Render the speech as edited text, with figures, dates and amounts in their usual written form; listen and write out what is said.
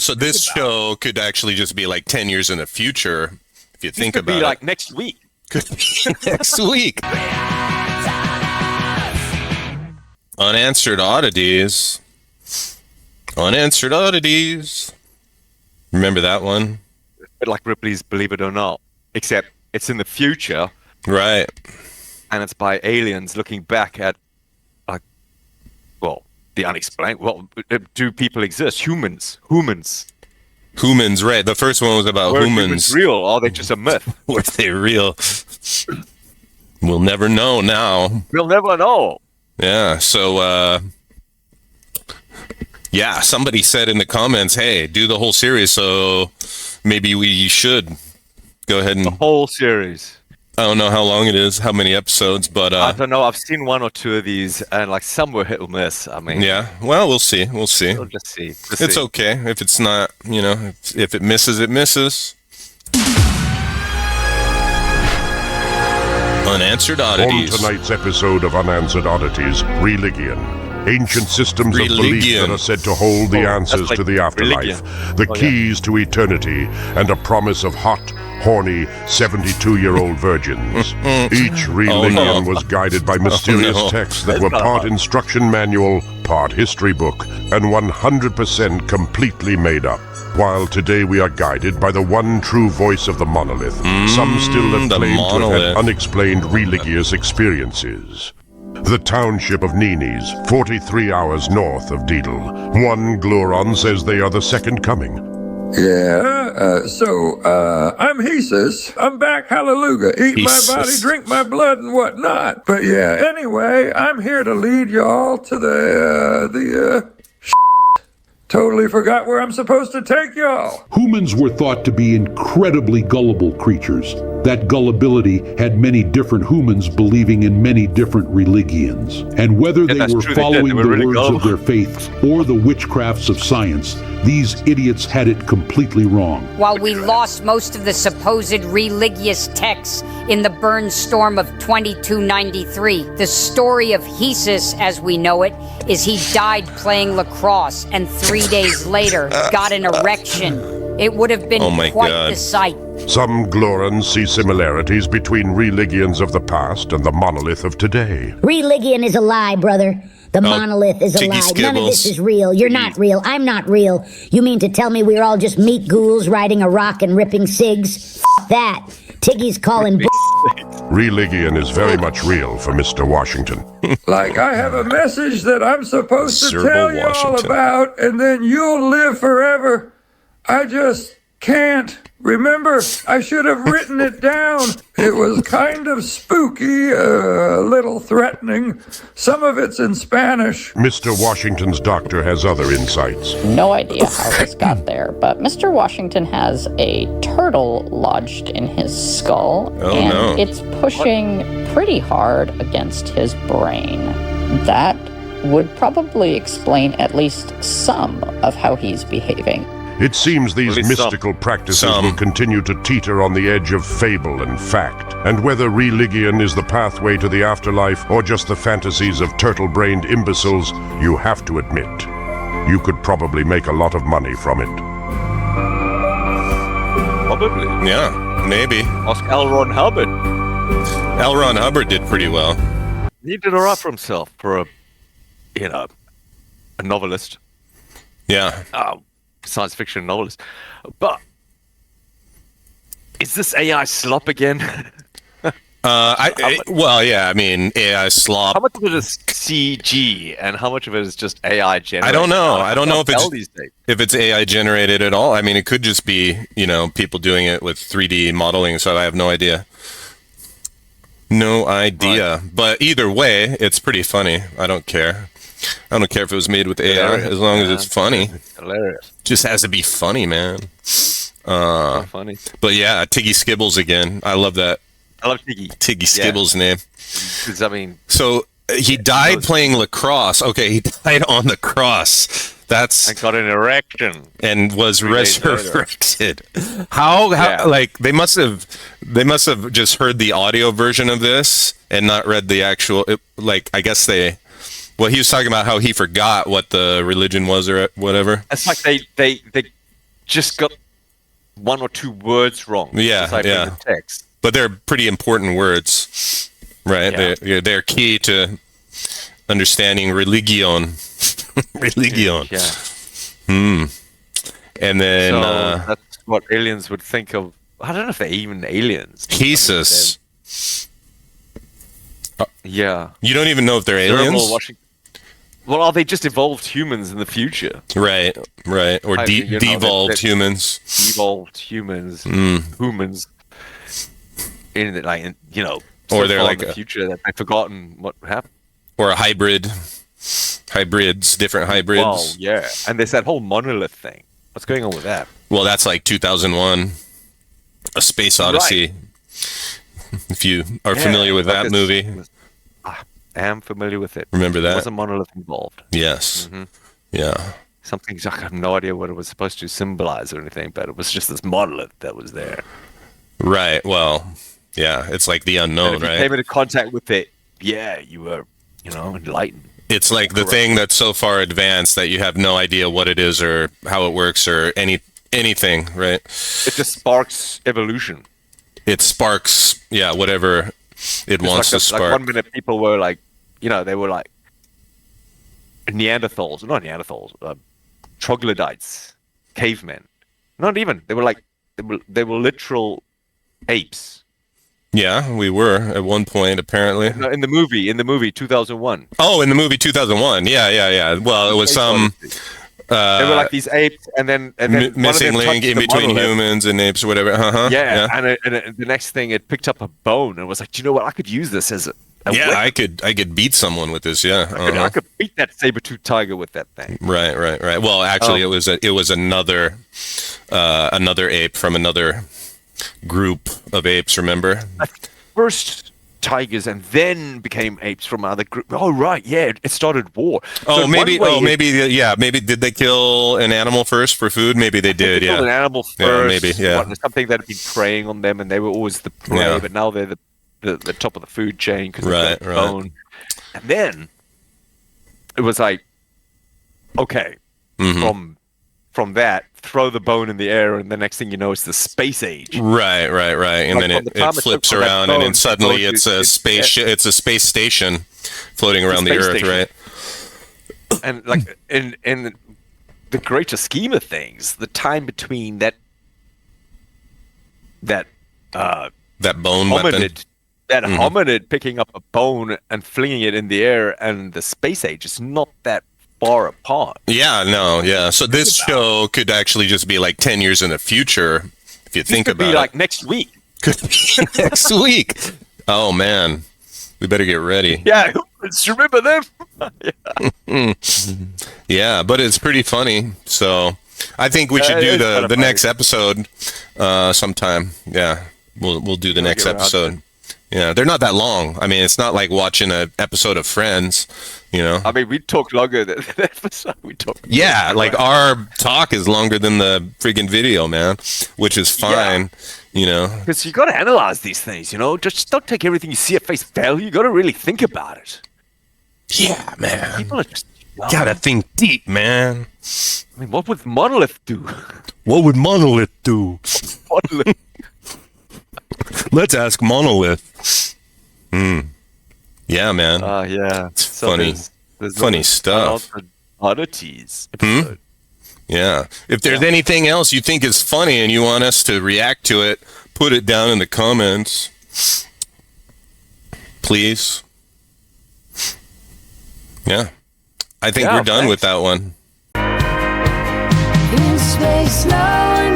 So this show could actually just be like 10 years in the future, if you think could about be it. like next week. Could be next week. Unanswered oddities. Unanswered oddities. Remember that one? But like Ripley's Believe It or Not, except it's in the future Right. and it's by aliens looking back at, like, well, the unexplained. Well, do people exist? Humans. Humans, right. The first one was about Were humans. real? Or are they just a myth? Were they real? We'll never know now. We'll never know. Yeah, so, yeah, somebody said in the comments, hey, do the whole series, so maybe we should go ahead and... The whole series. I don't know how long it is, how many episodes, but... I don't know. I've seen one or two of these, and like some were hit or miss. I mean... Yeah, well, we'll see. We'll just see. It's okay. If it's not, if it misses, it misses. Unanswered Oddities. On tonight's episode of Unanswered Oddities, Religion. Ancient systems of belief that are said to hold the answers to the afterlife, the keys to eternity, and a promise of hot, horny, 72-year-old virgins. Each Religion was guided by mysterious texts that were part instruction manual, part history book, and 100% completely made up. While today we are guided by the one true voice of the monolith, some still have claimed to have had unexplained religious experiences. The township of Ninis, 43 hours north of Deedle. One Gluron says they are the second coming. I'm Hesus. I'm back, hallelujah. Eat my body, drink my blood, and whatnot. But yeah, anyway, I'm here to lead y'all to the Totally forgot where I'm supposed to take y'all. Humans were thought to be incredibly gullible creatures. That gullibility had many different humans believing in many different religions. And whether they were following the words of their faiths or the witchcrafts of science, these idiots had it completely wrong. While we lost most of the supposed religious texts in the burn storm of 2293, the story of Hesus, as we know it, is he died playing lacrosse and 3 days later got an erection. It would have been quite the sight. Some Glorans see similarities between Religions of the past and the monolith of today. Religion is a lie, brother. The monolith is a lie. None of this is real. You're not real. I'm not real. You mean to tell me we're all just meat ghouls riding a rock and ripping cigs? F that. Tiggy's calling Religion is very much real for Mr. Washington. Like I have a message that I'm supposed to tell you all about, and then you'll live forever. I just can't. Remember, I should have written it down. It was kind of spooky, a little threatening. Some of it's in Spanish. Mr. Washington's doctor has other insights. No idea how this got there, but Mr. Washington has a turtle lodged in his skull, it's pushing pretty hard against his brain. That would probably explain at least some of how he's behaving. It seems these mystical practices will continue to teeter on the edge of fable and fact. And whether Religion is the pathway to the afterlife or just the fantasies of turtle-brained imbeciles, you have to admit, you could probably make a lot of money from it. Probably. Yeah, maybe. Ask L. Ron Hubbard. L. Ron Hubbard did pretty well. He did all right for himself, for a novelist. Yeah. Science fiction novelist. But is this AI slop again? AI slop. How much of it is CG and how much of it is just AI generated? I don't know. I don't know if it's AI generated at all. I mean, it could just be, people doing it with 3D modeling, so I have no idea. No idea. Right. But either way, it's pretty funny. I don't care. I don't care if it was made with AI, as long as it's funny. It's hilarious. Just has to be funny, man. Funny. But yeah, Tiggy Skibbles again. I love that. I love Tiggy. Tiggy Skibbles name. I mean, so he died playing lacrosse. Okay, he died on the cross. I got an erection and was resurrected. How like they must have just heard the audio version of this and not read the actual. I guess they. Well, he was talking about how he forgot what the religion was or whatever. It's like they just got one or two words wrong. The text. But they're pretty important words, right? Yeah. They're key to understanding religion. Religion. Yeah. And then that's what aliens would think of. I don't know if they're even aliens. Jesus. Yeah. You don't even know if they're aliens? Well, are they just evolved humans in the future? Right. Or devolved humans. Devolved humans. Humans. Or they're like in the future that they've forgotten what happened. Or a hybrids, different hybrids. Well, yeah. And there's that whole monolith thing. What's going on with that? Well, that's like 2001, A Space Odyssey. Right. If you are familiar with that movie. I am familiar with it. Remember that? There was a monolith involved. Yes. Mm-hmm. Yeah. Something, I have no idea what it was supposed to symbolize or anything, but it was just this monolith that was there. Right. Well, yeah. It's like the unknown, right? If you came into contact with it, you were, enlightened. It's like the thing that's so far advanced that you have no idea what it is or how it works or anything, right? It just sparks evolution. It sparks, whatever it wants to spark. Like 1 minute people were like, they were like Neanderthals, not Neanderthals, troglodytes, cavemen. Not even. They were literal apes. Yeah, we were at one point, apparently. No, in the movie 2001. Oh, in the movie 2001. Yeah. Well, it was some... they were like these apes, and then missing link in between humans and apes or whatever. Yeah. And the next thing, it picked up a bone and was like, do you know what? I could use this as a whip. I could beat someone with this. Yeah, I could beat that saber-toothed tiger with that thing. Right. Well, actually, it was another ape from another group of apes. Remember? First tigers and then became apes from other group. Oh right, yeah, it started war. So maybe did they kill an animal first for food? Maybe they did. Killed an animal first. Yeah. Something that had been preying on them, and they were always the prey. But now they're the top of the food chain because they've got bone. And then it was like, okay, from that, throw the bone in the air, and the next thing you know, it's the space age. Right. And then it flips around, and then suddenly it's a space. It's a space station floating around the Earth, right? And like in the greater scheme of things, the time between that bone hominid, weapon, that hominid picking up a bone and flinging it in the air, and the space age is not that far apart. So this show could actually just be like 10 years in the future if you think about it. Could be like next week. Could be next week. Oh man, we better get ready. Yeah, remember them? Yeah, but it's pretty funny. So I think we should do the next episode sometime. Yeah, we'll do the next episode. Yeah, they're not that long. I mean, it's not like watching an episode of Friends, I mean, we talk longer than the episode. Like our talk is longer than the freaking video, man, which is fine, Because you got to analyze these things, Just don't take everything you see at face value. You got to really think about it. Yeah, man. People are just... Gotta think deep, man. I mean, what would Monolith do? What would Monolith do? Let's ask Monolith. Yeah, man. Yeah. It's funny. There's funny stuff. Oddities. Yeah. If there's anything else you think is funny and you want us to react to it, put it down in the comments. Please. Yeah. I think we're done with that one. In space, no